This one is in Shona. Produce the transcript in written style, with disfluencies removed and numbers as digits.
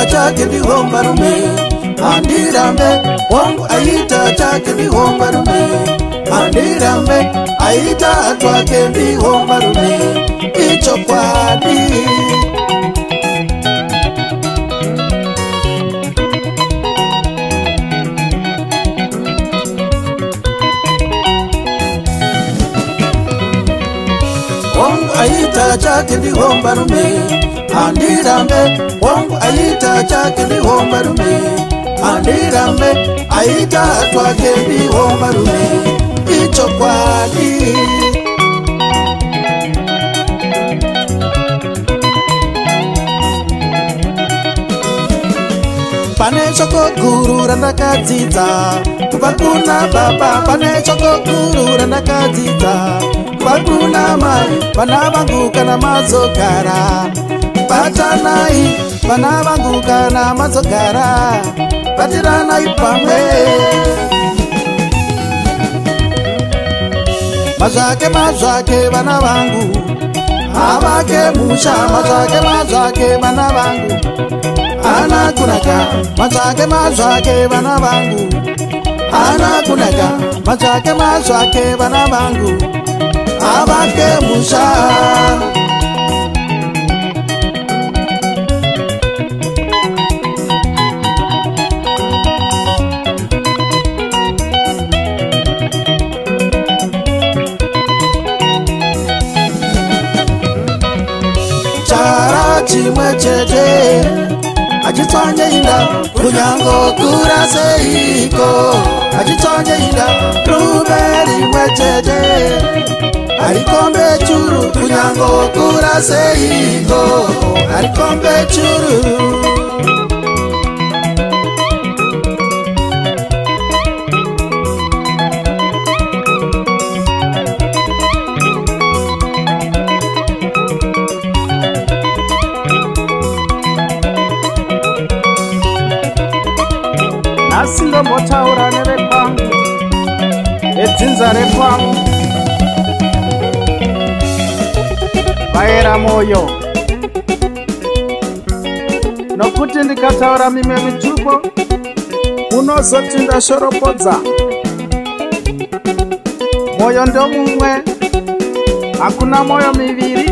aita chake ndihomba rume handirambe wangu aita chake ndihomba rume handirambe aita twake ndihomba rume ichokwadi wangu aita chake ndihomba rume handirambe wangu aita chake ndihomba rume handirambe aita twake ndihomba rume ichokwadi pane shoko guru randakadzidza kubva kuna baba pane shoko guru randakadzidza kubva kuna mai vana vangu kana mazogara batanai vana vangu kana mazogara batiranai pamwe mazvake vana vangu havake musha mazvake vana vangu hana kunaka mazvake vana vangu hana kunaka mazvake vana vangu havake musha chara chimwe chete achitswanye inda kunyango kura seiko achitswanye inda rume rimwe chete arikombe churu kunyango kura seiko arikombe churu asindo motaura nevekwangu edzinza rekwangu vaera moyo nokuti ndikataura mimwe mituko munozoti ndashoropodza moyo ndomumwe hakuna moyo miviri